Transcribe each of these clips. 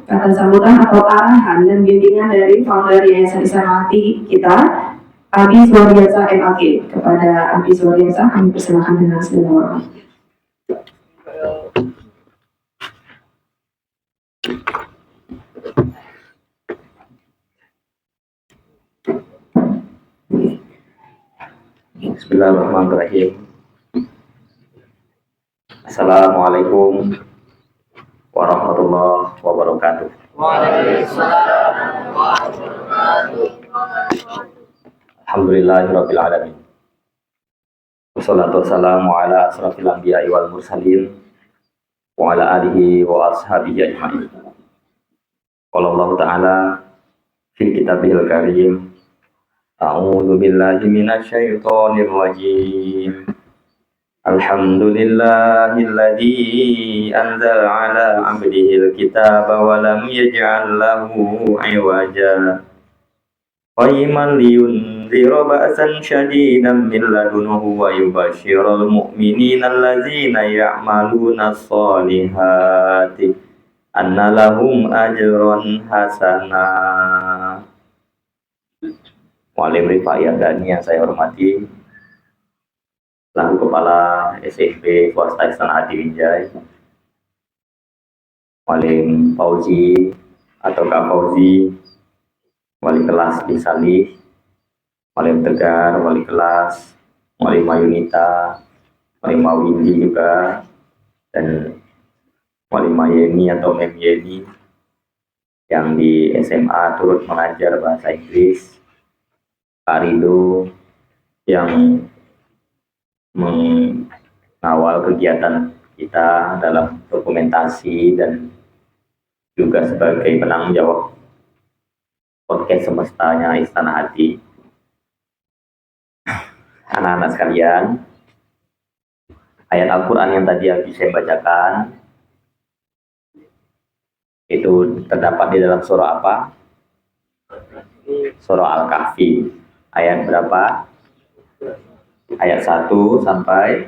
kata sambutan atau arahan dan bimbingan dari founder Yayasan Islamati kita, Abi Suwardiasa MAG. Kepada Abi Suwardiasa kami persilakan dengan segala hormat. Bismillahirrahmanirrahim. Assalamualaikum warahmatullahi wabarakatuh. Waalaikumsalam warahmatullahi wabarakatuh. Alhamdulillahirabbil alamin. Wassalatu wassalamu ala asrofil anbiya'i wal mursalin wa ala alihi wa ashabihi ajma'in. Qala Allah ta'ala fil kitabihil karim. A'udzu billahi minasyaitonir rajim. Alhamdulillahilladzi anzala 'ala 'abdihil kitaba wa lam yaj'al lahu 'iwaja. Qayyiman liyunzira ba'san syadidan min ladunhu wa yubashshiral mu'minina alladzina ya'malunas shalihati anna lahum ajran hasanah. Walim Rifayat Dani yang saya hormati, selaku Kepala SMP Swasta Istana Hati Wijaya, Walim Fauzi atau Kak Fauzi, Wali kelas di Salih, Walim Tegar, Wali kelas, Walim Mayunita, Walim Mawindi juga, dan Walim Mayeni atau Mem Yeni yang di SMA turut mengajar bahasa Inggris, Pak Rido yang mengawal kegiatan kita dalam dokumentasi dan juga sebagai penanggung jawab podcast semestanya Istana Hati. Anak-anak sekalian, ayat Al-Quran yang tadi habis saya bacakan itu terdapat di dalam surah apa? Surah Al-Kahfi. Ayat berapa? Ayat 1 sampai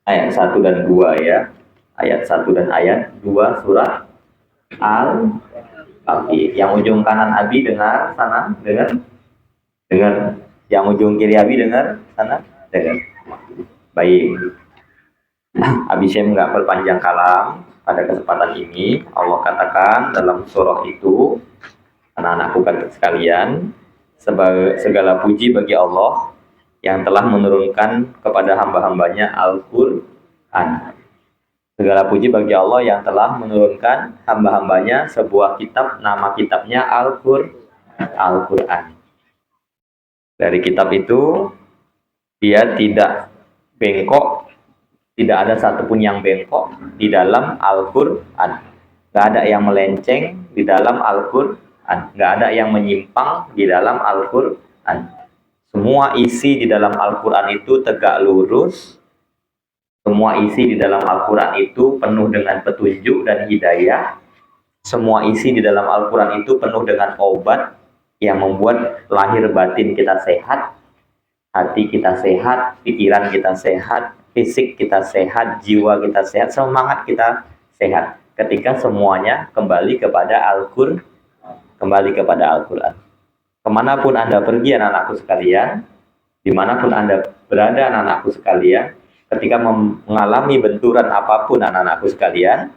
ayat 1 dan 2 ya. Ayat 1 dan ayat 2 surah Al-Kahfi. Yang ujung kanan Abi dengar sana, dengar. Yang ujung kiri Abi dengar sana, dengar. Baik. Abi saya nggak berpanjang kalam pada kesempatan ini. Allah katakan dalam surah itu, anak-anakku sekalian, segala puji bagi Allah yang telah menurunkan kepada hamba-hambanya Al-Quran. Segala puji bagi Allah yang telah menurunkan hamba-hambanya sebuah kitab, nama kitabnya Al-Quran. Dari kitab itu, dia tidak bengkok, tidak ada satupun yang bengkok di dalam Al-Quran. Gak ada yang melenceng di dalam Al-Quran. Nggak ada yang menyimpang di dalam Al-Quran. Semua isi di dalam Al-Quran itu tegak lurus. Semua isi di dalam Al-Quran itu penuh dengan petunjuk dan hidayah. Semua isi di dalam Al-Quran itu penuh dengan obat yang membuat lahir batin kita sehat, hati kita sehat, pikiran kita sehat, fisik kita sehat, jiwa kita sehat, semangat kita sehat. Ketika semuanya kembali kepada Al-Quran. Kemanapun Anda pergi anak-anakku sekalian, dimanapun Anda berada anak-anakku sekalian, ketika mengalami benturan apapun anak-anakku sekalian,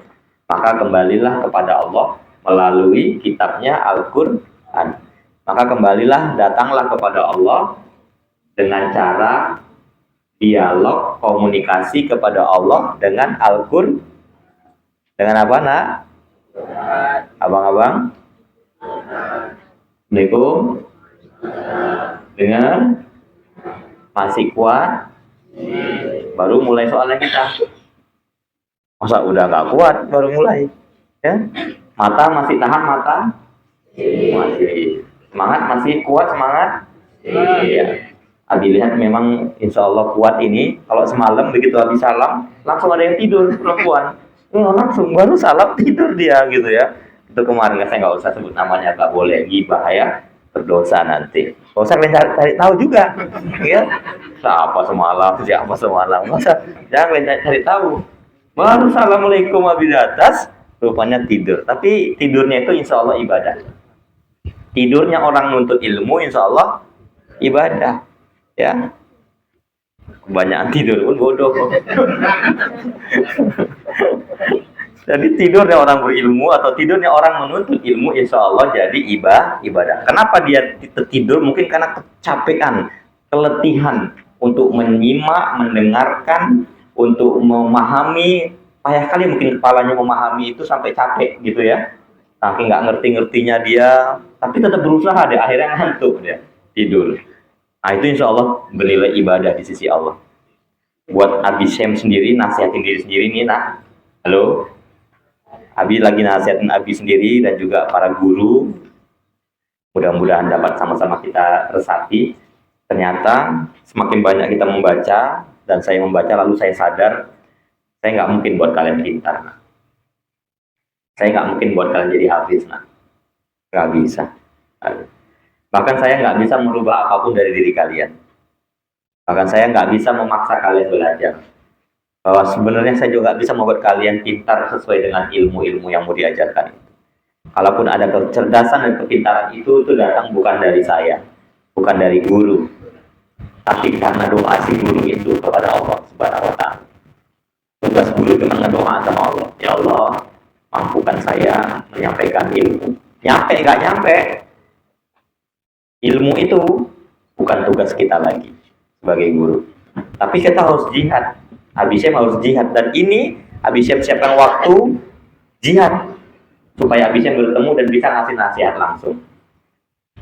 maka kembalilah kepada Allah melalui kitabnya Al-Quran. Maka kembalilah, datanglah kepada Allah dengan cara dialog, komunikasi kepada Allah dengan Al-Quran. Dengan apa, nak? Abang-abang? Assalamualaikum. Dengan masih kuat? Baru mulai soalnya kita. Masa udah nggak kuat baru mulai? Ya? Mata masih tahan mata? Masih. Semangat masih kuat semangat? Iya. Abi lihat memang insya Allah kuat ini. Kalau semalam begitu habis salam langsung ada yang tidur perempuan. Langsung baru salam tidur dia gitu ya. Itu kemarin saya nggak usah sebut namanya, nggak boleh gibah ya, berdosa nanti. Nggak usah cari tahu juga, ya. Siapa semalam, nggak usah, jangan cari tahu. Baru assalamualaikum habis atas, rupanya tidur. Tapi tidurnya itu insya Allah ibadah. Tidurnya orang nuntut ilmu insya Allah ibadah. Ya, kebanyakan tidur pun bodoh. Jadi tidurnya orang berilmu atau tidurnya orang menuntut ilmu insya Allah jadi ibadah. Kenapa dia tidur? Mungkin karena kecapean, keletihan untuk menyimak, mendengarkan, untuk memahami. Payah kali mungkin kepalanya memahami itu sampai capek gitu ya. Saking nggak ngerti-ngertinya dia, tapi tetap berusaha deh, akhirnya ngantuk dia, tidur. Nah itu insya Allah bernilai ibadah di sisi Allah. Buat Abi Syem sendiri, nasihatin diri sendiri nih nak. Halo, Abi lagi nasihatin Abi sendiri dan juga para guru. Mudah-mudahan dapat sama-sama kita resapi. Ternyata semakin banyak kita membaca, dan saya membaca lalu saya sadar, saya nggak mungkin buat kalian pintar. Nah. Saya nggak mungkin buat kalian jadi hafiz. Nah. Nggak bisa. Bahkan saya nggak bisa merubah apapun dari diri kalian. Bahkan saya nggak bisa memaksa kalian belajar. Bahwa sebenarnya saya juga nggak bisa membuat kalian pintar sesuai dengan ilmu-ilmu yang mau diajarkan. Kalaupun ada kecerdasan dan kepintaran itu datang bukan dari saya, bukan dari guru, tapi karena doa si guru itu kepada Allah Subhanahu wa Ta'ala. Tugas guru cuma ngedoa sama Allah, ya Allah, mampukan saya menyampaikan ilmu. Nyampe nggak nyampe, ilmu itu bukan tugas kita lagi sebagai guru, tapi kita harus jihad. Abi Syem harus jihad, dan ini Abi Syem siapkan waktu jihad supaya Abi Syem bertemu dan bisa ngasih nasihat langsung.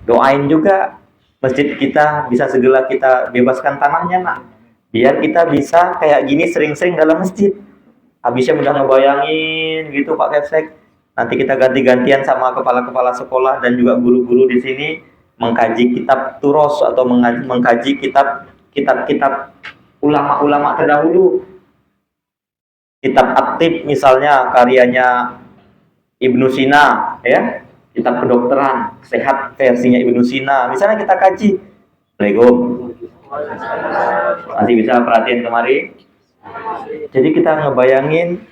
Doain juga masjid kita bisa segera kita bebaskan tanahnya nak, biar kita bisa kayak gini sering-sering dalam masjid. Abi Syem udah ngebayangin gitu Pak Kepsek, nanti kita ganti-gantian sama kepala-kepala sekolah dan juga guru-guru di sini mengkaji kitab turos atau mengkaji kitab-kitab ulama-ulama terdahulu. Kitab At-Tib misalnya karyanya Ibnu Sina, ya, kitab kedokteran sehat versinya Ibnu Sina misalnya kita kaji. Assalamualaikum, masih bisa perhatian kemari. Jadi kita ngebayangin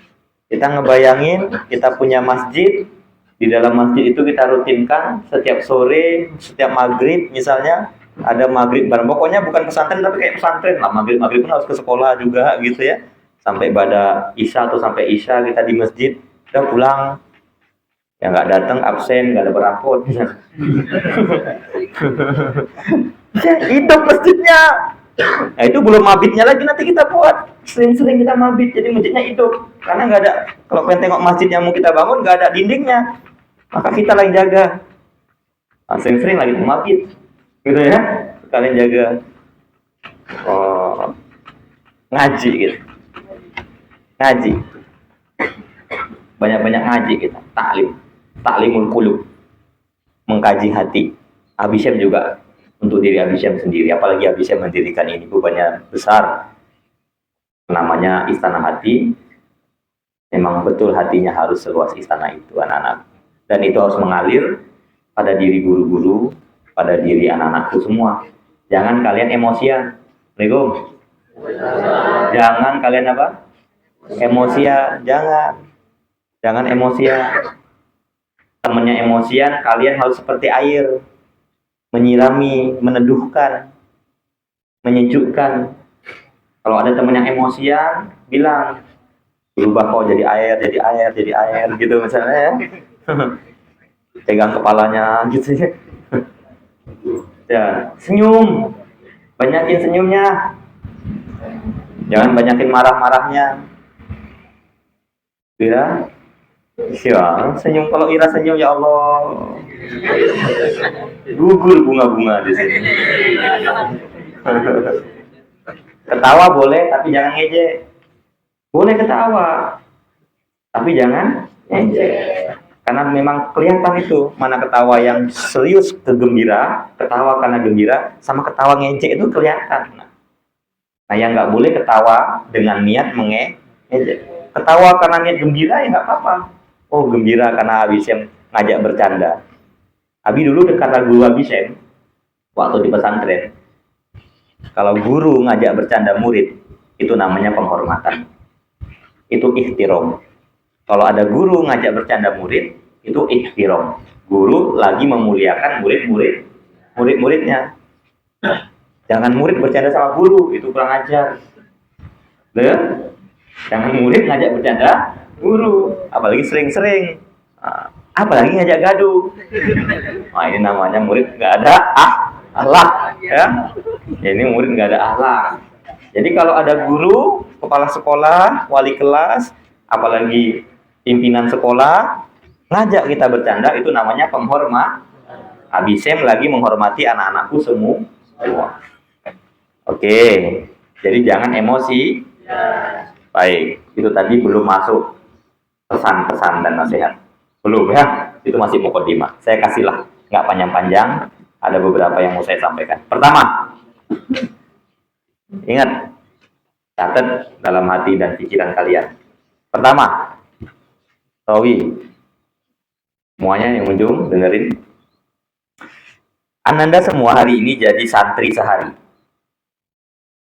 kita punya masjid. Di dalam masjid itu kita rutinkan setiap sore, setiap maghrib misalnya ada maghrib bareng. Pokoknya bukan pesantren tapi kayak pesantren lah. Maghrib pun harus ke sekolah juga gitu ya. Sampai pada isya atau sampai isya kita di masjid. Udah pulang. Ya nggak datang, absen, nggak ada berapot. Ya, hidup masjidnya. Nah itu belum mabitnya lagi nanti kita buat. Sering-sering kita mabit, jadi masjidnya hidup. Karena nggak ada, kalau pengen tengok masjid yang mau kita bangun nggak ada dindingnya, maka kita lagi jaga. Nah, sering-sering lagi mabit, gitu ya. Kalian jaga. Oh, ngaji gitu. Ngaji. Banyak-banyak ngaji kita. Ta'limul qulub. Mengkaji hati. Abi Syem juga untuk diri Abi Syem sendiri. Apalagi Abi Syem mendirikan ini banyak besar. Namanya Istana Hati. Memang betul hatinya harus seluas istana itu anak-anak. Dan itu harus mengalir pada diri guru-guru, pada diri anak-anakku semua. Jangan kalian emosian. Assalamualaikum. Jangan kalian apa? Emosian. Jangan emosian. Temannya emosian, kalian harus seperti air. Menyirami, meneduhkan, menyejukkan. Kalau ada teman yang emosian, bilang, berubah kok jadi air gitu misalnya ya. Pegang kepalanya gitu ya. Ya, senyum. Banyakin senyumnya. Jangan banyakin marah-marahnya. Ya. Ya, senyum. Kalau Ira senyum ya Allah. Gugur bunga-bunga di sini. Ketawa boleh, tapi jangan ngejek. Boleh ketawa, tapi jangan ngejek. Karena memang kelihatan itu mana ketawa yang serius kegembira, ketawa karena gembira, sama ketawa ngejek itu kelihatan. Nah, yang nggak boleh ketawa dengan niat mengejek. Ketawa karena niat gembira ya nggak apa-apa. Oh gembira karena Abi Syem ngajak bercanda. Abi dulu kata guru Abi Syem waktu di pesantren, kalau guru ngajak bercanda murid itu namanya penghormatan. Itu ihtiram. Kalau ada guru ngajak bercanda murid, itu ihtiram. Guru lagi memuliakan murid-muridnya. Jangan murid bercanda sama guru, itu kurang ajar. Jangan murid ngajak bercanda guru, apalagi sering-sering. Apalagi ngajak gaduh. Nah, ini namanya murid nggak ada akhlak, ya. Ini murid nggak ada akhlak. Jadi kalau ada guru, kepala sekolah, wali kelas, apalagi pimpinan sekolah ngajak kita bercanda, itu namanya penghormat. Abisem lagi menghormati anak-anakku semua. Oke, jadi jangan emosi. Baik, itu tadi belum masuk pesan-pesan dan nasihat. Belum ya, itu masih mukadimah. Saya kasihlah, nggak panjang-panjang. Ada beberapa yang mau saya sampaikan. Pertama, ingat, catat dalam hati dan pikiran kalian. Pertama, Tawi, semuanya yang ujung dengerin. Ananda semua hari ini jadi santri sehari.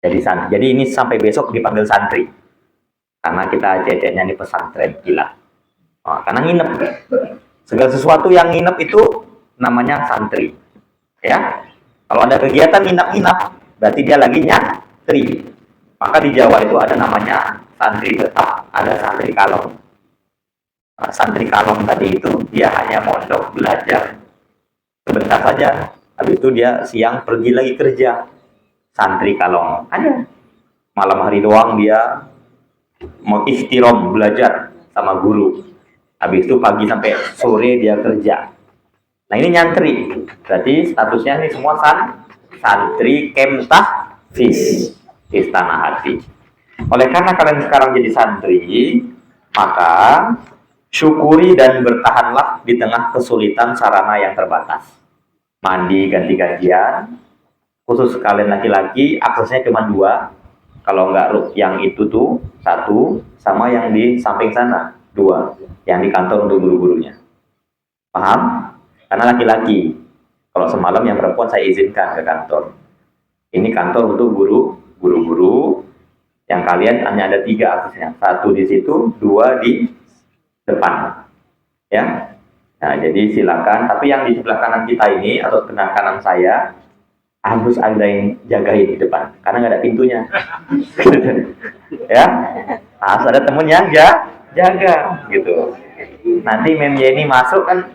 Jadi ini sampai besok dipanggil santri. Karena kita ceceknya ini pesantren gila. Karena nginep. Segala sesuatu yang nginep itu namanya santri. Ya. Kalau ada kegiatan nginep-nginep, berarti dia lagi nyantri. Maka di Jawa itu ada namanya santri tetap, ada santri kalong. Santri kalong tadi itu dia hanya mondok belajar sebentar saja. Habis itu dia siang pergi lagi kerja. Santri kalong ada. Malam hari doang dia mau ihtiram belajar sama guru. Habis itu pagi sampai sore dia kerja. Nah ini nyantri. Berarti statusnya ini semua santri kemtahfiz, istana hati. Oleh karena kalian sekarang jadi santri, maka syukuri dan bertahanlah di tengah kesulitan sarana yang terbatas. Mandi ganti-gantian, khusus kalian laki-laki aksesnya cuma 2. Kalau enggak yang itu tuh 1, sama yang di samping sana 2, yang di kantor untuk guru-gurunya. Paham? Karena laki-laki. Kalau semalam yang perempuan saya izinkan ke kantor. Ini kantor untuk guru-guru. Yang kalian hanya ada 3 aksesnya. 1 di situ, 2 di depan. Ya. Nah, jadi silakan. Tapi yang di sebelah kanan kita ini atau sebelah kanan saya harus ada yang jagain di depan, karena nggak ada pintunya. Ya, harus ada temen yang jaga, gitu. Nanti Mem Yeni masuk kan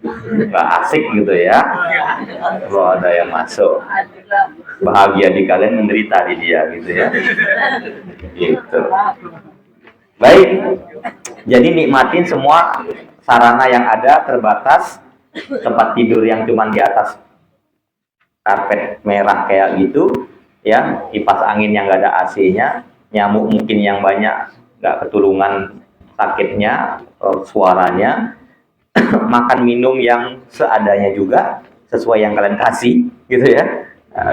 nggak asik gitu ya. Kalau ada yang masuk, bahagia di kalian, menderita di dia, gitu ya. Gitu. Baik, jadi nikmatin semua sarana yang ada terbatas, tempat tidur yang cuma di atas karpet merah kayak gitu, ya, kipas angin yang nggak ada AC-nya, nyamuk mungkin yang banyak nggak ketulungan sakitnya, suaranya, makan minum yang seadanya juga, sesuai yang kalian kasih, gitu ya,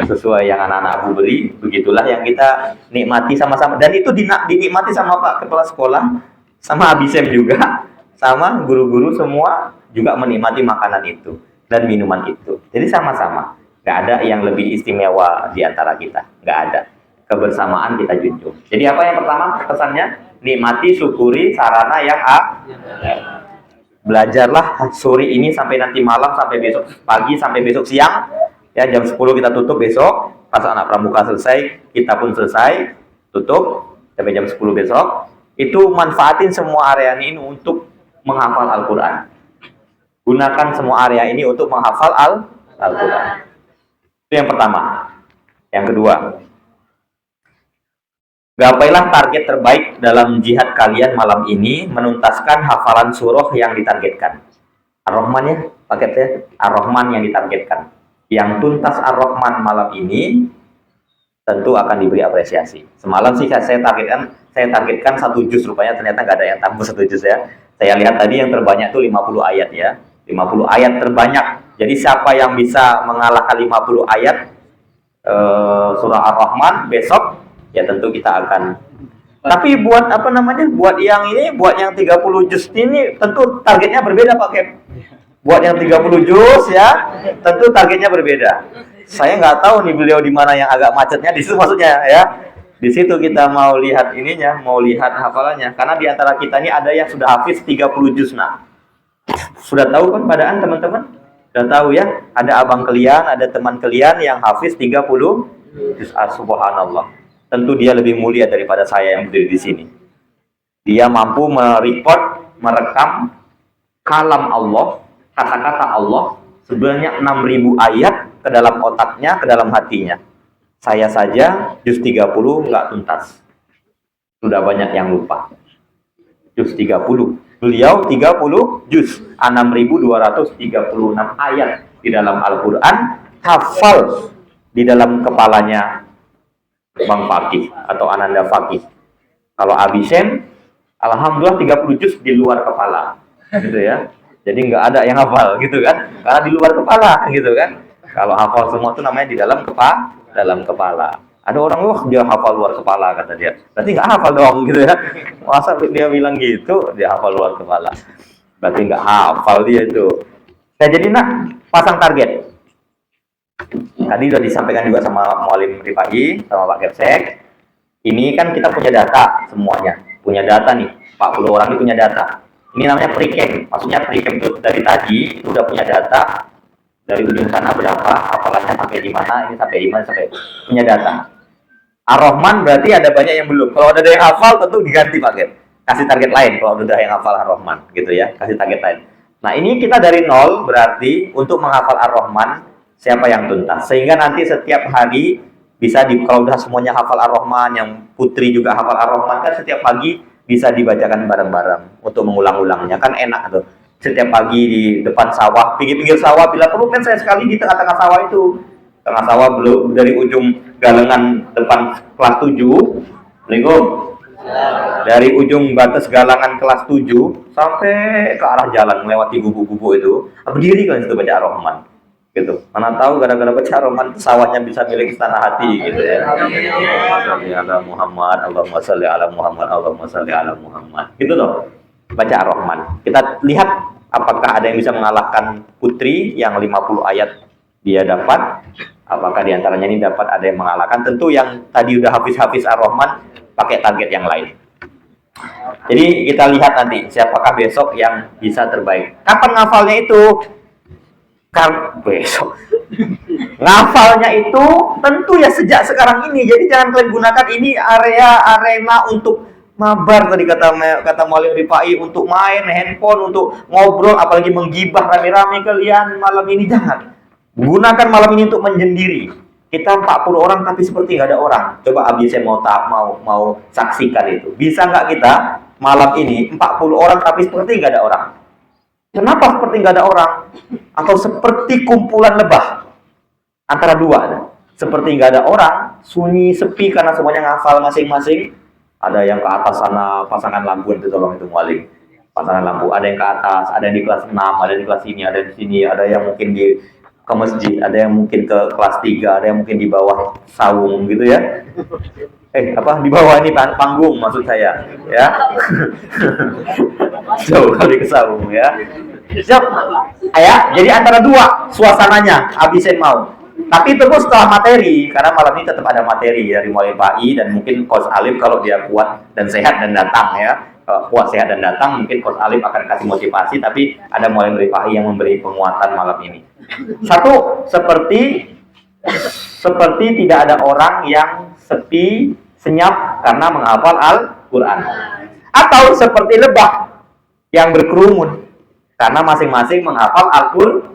sesuai yang anak-anak beri, begitulah yang kita nikmati sama-sama, dan itu dinikmati sama Pak Kepala Sekolah, sama Abisem juga, sama guru-guru semua juga menikmati makanan itu dan minuman itu, jadi sama-sama. Nggak ada yang lebih istimewa di antara kita. Nggak ada. Kebersamaan kita junjung. Jadi apa yang pertama pesannya? Nikmati, syukuri sarana yang belajarlah sore ini sampai nanti malam, sampai besok pagi, sampai besok siang. Ya, jam 10 kita tutup besok. Pas anak pramuka selesai, kita pun selesai. Tutup sampai jam 10 besok. Itu manfaatin semua area ini untuk menghafal Al-Quran. Gunakan semua area ini untuk menghafal Al-Quran. Itu yang pertama. Yang kedua, gapailah target terbaik dalam jihad kalian malam ini, menuntaskan hafalan surah yang ditargetkan. Ar-Rahman ya, paketnya Ar-Rahman yang ditargetkan. Yang tuntas Ar-Rahman malam ini tentu akan diberi apresiasi. Semalam sih saya targetkan 1 juz, rupanya ternyata nggak ada yang tambah 1 juz ya. Saya lihat tadi yang terbanyak itu 50 ayat ya. 50 ayat terbanyak. Jadi siapa yang bisa mengalahkan 50 ayat surah Ar-Rahman besok, ya tentu kita akan. Tapi buat apa namanya? Buat yang 30 juz ini tentu targetnya berbeda Pak Kep. Buat yang 30 juz ya, tentu targetnya berbeda. Saya nggak tahu nih beliau di mana yang agak macetnya di situ maksudnya ya. Di situ kita mau lihat ininya, mau lihat hafalannya. Karena di antara kita ini ada yang sudah hafiz 30 juz. Nah, sudah tahu kan padaan teman-teman? Sudah tahu ya? Ada abang kalian, ada teman kalian yang hafiz 30 juz. Subhanallah. Tentu dia lebih mulia daripada saya yang berdiri di sini. Dia mampu merekam kalam Allah, kata-kata Allah sebanyak 6.000 ayat ke dalam otaknya, ke dalam hatinya. Saya saja juz 30 nggak tuntas. Sudah banyak yang lupa. Juz 30. Beliau 30 juz, 6.236 ayat di dalam Al-Quran, hafal di dalam kepalanya Bang Fakih atau Ananda Fakih. Kalau Abisen, alhamdulillah 30 juz di luar kepala, gitu ya. Jadi nggak ada yang hafal, gitu kan? Karena di luar kepala, gitu kan? Kalau hafal semua itu namanya di dalam kepala. Ada orang, wah dia hafal luar kepala, kata dia. Berarti nggak hafal dong, gitu ya. Masa dia bilang gitu, dia hafal luar kepala. Berarti nggak hafal dia itu. Nah, jadi nak, pasang target. Tadi sudah disampaikan juga sama Mualim Rifai, sama Pak Kepsek. Ini kan kita punya data semuanya. Punya data nih, 40 orang ini punya data. Ini namanya pre-camp. Maksudnya pre-camp itu dari tadi, udah punya data. Dari ujung sana berapa, hafalannya sampai di mana, ini sampai di mana, sampai punya data. Ar-Rahman berarti ada banyak yang belum. Kalau ada yang hafal tentu diganti Pak Ger. Kasih target lain kalau udah yang hafal Ar-Rahman, gitu ya. Kasih target lain. Nah, ini kita dari nol berarti untuk menghafal Ar-Rahman siapa yang tuntas. Sehingga nanti setiap hari bisa kalau udah semuanya hafal Ar-Rahman, yang putri juga hafal Ar-Rahman, kan setiap pagi bisa dibacakan bareng-bareng untuk mengulang-ulangnya, kan enak tuh. Setiap pagi di depan sawah, pinggir-pinggir sawah, bila perlu kan saya sekali di tengah-tengah sawah itu. Tengah sawah belum, dari ujung galengan depan kelas 7. Assalamualaikum. Dari ujung batas galangan kelas 7 sampai ke arah jalan melewati gubuk-gubuk itu, berdiri kan itu baca Ar-Rahman. Gitu. Mana tahu gara-gara baca Ar-Rahman sawahnya bisa milik istana hati, gitu ya. Shalli ala Muhammad, Allahumma shalli ala Muhammad, Allahumma shalli ala Muhammad. Gitu loh. Baca Ar-Rahman. Kita lihat apakah ada yang bisa mengalahkan putri yang 50 ayat dia dapat. Apakah diantaranya ini dapat ada yang mengalahkan. Tentu yang tadi udah hafiz Ar-Rahman pakai target yang lain. Jadi kita lihat nanti siapakah besok yang bisa terbaik. Kapan ngafalnya itu? Besok. Ngafalnya itu tentu ya sejak sekarang ini. Jadi jangan kalian gunakan ini arena untuk mabar, tadi kata Mualim Rifai, untuk main handphone, untuk ngobrol, apalagi menggibah rame-rame kalian malam ini. Jangan gunakan malam ini untuk menyendiri. Kita 40 orang tapi seperti nggak ada orang. Coba Abi saya mau saksikan itu. Bisa nggak kita malam ini 40 orang tapi seperti nggak ada orang? Kenapa seperti nggak ada orang? Atau seperti kumpulan lebah? Antara dua. Seperti nggak ada orang, sunyi, sepi karena semuanya ngafal masing-masing. Ada yang ke atas sana, pasangan lampu itu, tolong itu Mualim. Pasangan lampu, ada yang ke atas, ada yang di kelas 6, ada yang di kelas ini, ada di sini, ada yang mungkin ke masjid, ada yang mungkin ke kelas 3, ada yang mungkin di bawah saung gitu ya. Di bawah ini panggung maksud saya, ya. Jauh kali ke saung ya. Siap. Jadi antara dua suasananya, Abisen mau. Tapi itu pun setelah materi, karena malam ini tetap ada materi dari Mualim Pai dan mungkin Coach Alif kalau dia kuat dan sehat dan datang ya. Kalau kuat, sehat dan datang, mungkin Coach Alif akan kasih motivasi, tapi ada Mualim Rifai yang memberi penguatan malam ini. Satu, seperti tidak ada orang yang sepi, senyap karena menghafal Al-Quran. Atau seperti lebah yang berkerumun karena masing-masing menghafal Al-Quran.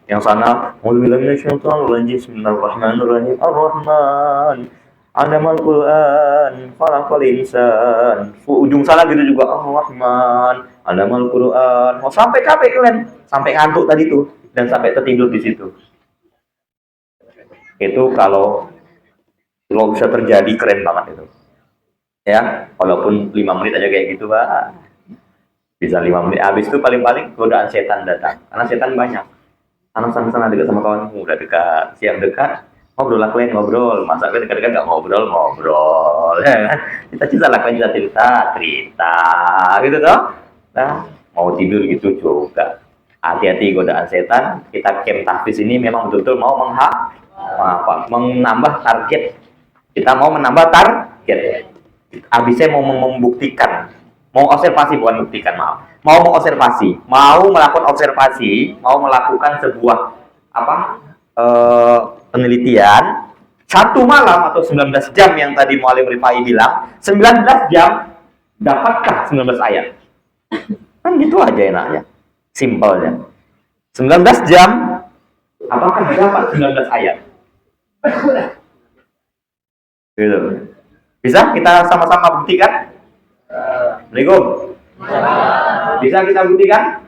Yang sana, Bismillahirrahmanirrahim. Ar-Rahman, 'allamal Qur'an, khalaqal insan. Ujung sana gitu juga, Ar-Rahman, 'allamal Qur'an. Mau sampai capek kalian, sampai ngantuk tadi tuh dan sampai tertidur di situ. Itu kalau bisa terjadi keren banget itu. Ya, walaupun 5 menit aja kayak gitu, Pak. Bisa 5 menit. Habis itu paling-paling godaan setan datang. Karena setan banyak. Sana dekat sama kawan, udah dekat, siap dekat, ngobrol lah kalian, ngobrol. Masa kan dekat-dekat nggak ngobrol, ya kan? Kita lah kalian cerita, gitu toh. Nah, mau tidur gitu juga. Hati-hati godaan setan. Kita camp tahfiz ini memang betul-betul mau menambah target Kita mau menambah target. Abisnya mau membuktikan, mau observasi, bukan buktikan, maaf. Mau mengobservasi, mau melakukan observasi, mau melakukan sebuah penelitian 1 malam atau 19 jam yang tadi Mualim Rifai bilang, 19 jam dapatkah 19 ayat? Kan gitu aja enaknya, simpelnya. 19 jam apakah dapat 19 ayat? Gitu. Bisa kita sama-sama buktikan? Assalamualaikum. Bisa kita buktikan?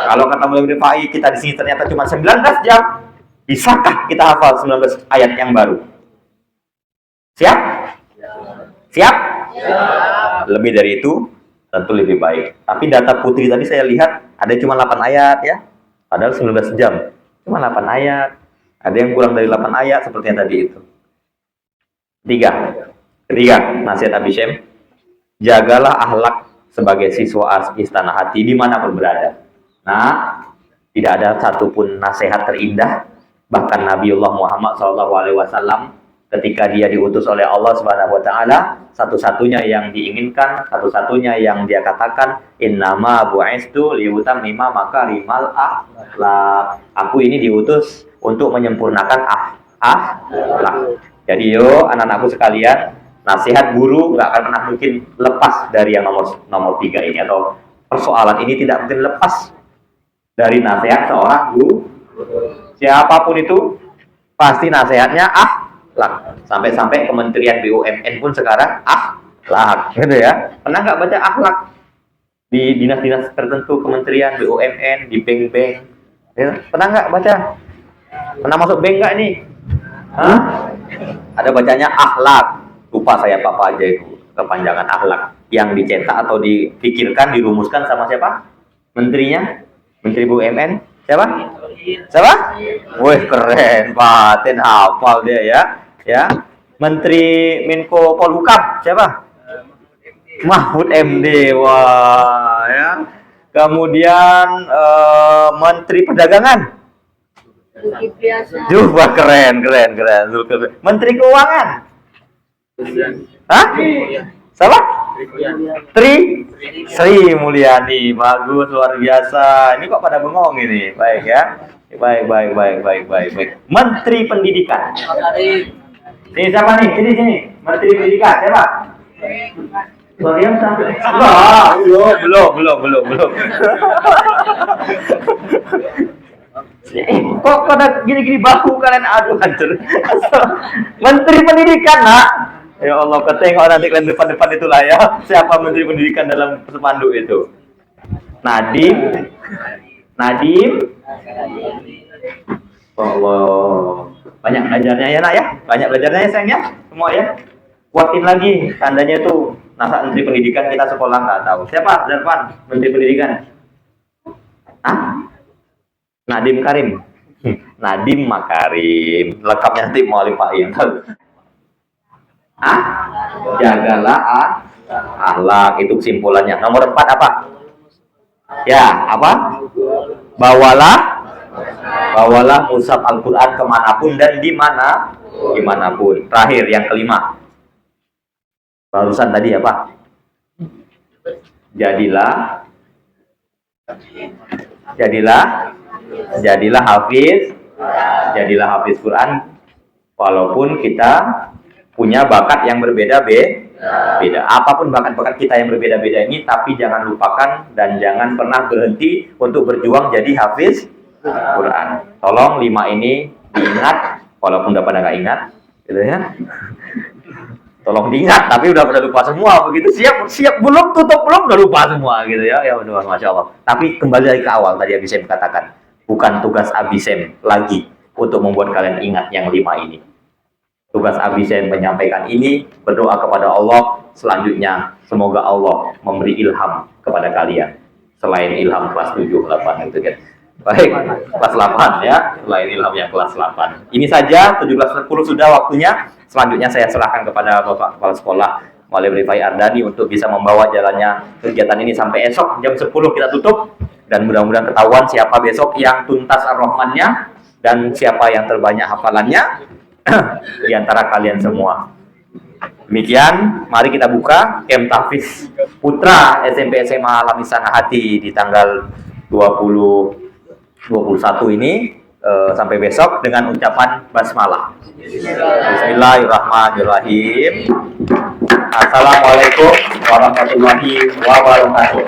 Kalau kata Mualim Rifai, kita di sini ternyata cuma 19 jam. Bisakah kita hafal 19 ayat yang baru? Siap? Siap? Lebih dari itu tentu lebih baik. Tapi data Putri tadi saya lihat ada cuma 8 ayat ya. Padahal 19 jam. Cuma 8 ayat. Ada yang kurang dari 8 ayat seperti yang tadi itu. Ketiga, nasihat Abi Syem. Jagalah akhlak sebagai siswa istana hati dimanapun berada. Nah, tidak ada satupun nasihat terindah. Bahkan Nabiullah Muhammad SAW ketika dia diutus oleh Allah Subhanahu Wa Taala, satu-satunya yang diinginkan, satu-satunya yang dia katakan, innama bu'istu liutammima makarimal akhlak. Aku ini diutus untuk menyempurnakan akhlak. Jadi anak-anakku sekalian, nasihat guru nggak akan pernah mungkin lepas dari yang nomor 3 ini, atau persoalan ini tidak mungkin lepas dari nasihat seorang guru. Siapapun itu pasti nasihatnya akhlak. Sampai-sampai Kementerian BUMN pun sekarang akhlak, gitu ya. Pernah nggak baca akhlak di dinas-dinas tertentu, Kementerian BUMN, di bank-bank? Ya, pernah nggak baca? Pernah masuk bank nggak nih? Hah? Ada bacanya akhlak. Lupa saya apa aja itu kepanjangan akhlak yang dicetak atau dipikirkan, dirumuskan sama siapa? Menterinya? Menteri BUMN? Siapa? Wih, keren, paten hafal dia ya. Ya. Menteri Menko Polhukam siapa? Mahfud MD. Wah, ya. Kemudian Menteri Perdagangan. Wah, keren. Menteri Keuangan. Hah? Siapa? Sri Mulyani. Bagus, luar biasa. Ini kok pada bengong ini. Baik ya. Baik. Menteri Pendidikan. Ini siapa nih? Sini. Menteri Pendidikan siapa? Belum. Kok pada gini-gini baku kalian, aduh hancur. Menteri Pendidikan, nak. Ya Allah, ketengok nanti kalian depan-depan itulah ya. Siapa Menteri Pendidikan dalam spanduk itu? Nadim. Allah. Banyak belajarnya ya nak ya. Banyak belajarnya ya sayang ya. Semua ya. Kuatin lagi. Tandanya itu nasa Menteri Pendidikan kita sekolah nggak tahu. Siapa depan Menteri Pendidikan? Nadiem Karim. Nadiem Makarim. Lengkapnya nanti mau limpahin. Jagalah akhlak, itu kesimpulannya. Nomor 4 apa? Ya, apa? Bawalah mushaf Al-Quran kemanapun dan dimanapun. Terakhir, yang kelima. Barusan tadi apa? Jadilah hafiz Quran, walaupun kita punya bakat yang berbeda. Apapun bakat-bakat kita yang berbeda-beda ini, tapi jangan lupakan dan jangan pernah berhenti untuk berjuang jadi hafiz Quran. Tolong 5 ini diingat, walaupun udah pada nggak ingat, gitu ya. Tolong diingat, tapi udah pada lupa semua begitu. Siap belum udah lupa semua gitu ya. Ya benar, masya Allah. Tapi kembali lagi ke awal tadi Abi Syem katakan, bukan tugas Abi Syem lagi untuk membuat kalian ingat yang 5 ini. Tugas Abi Syem menyampaikan ini, berdoa kepada Allah. Selanjutnya, semoga Allah memberi ilham kepada kalian. Selain ilham kelas 7, 8 gitu kan. Baik, kelas 8 ya. Selain ilham yang kelas 8. Ini saja, 17.10 sudah waktunya. Selanjutnya saya serahkan kepada Bapak Kepala Sekolah Mualim Rifai Ardani untuk bisa membawa jalannya kegiatan ini sampai esok jam 10 kita tutup. Dan mudah-mudahan ketahuan siapa besok yang tuntas ar-Rahmannya dan siapa yang terbanyak hafalannya di antara kalian semua. Demikian, mari kita buka Kem Tahfiz Putra SMP SMA Lamisana Hati di tanggal 21 ini sampai besok dengan ucapan basmalah. Bismillahirrahmanirrahim. Assalamualaikum warahmatullahi wabarakatuh.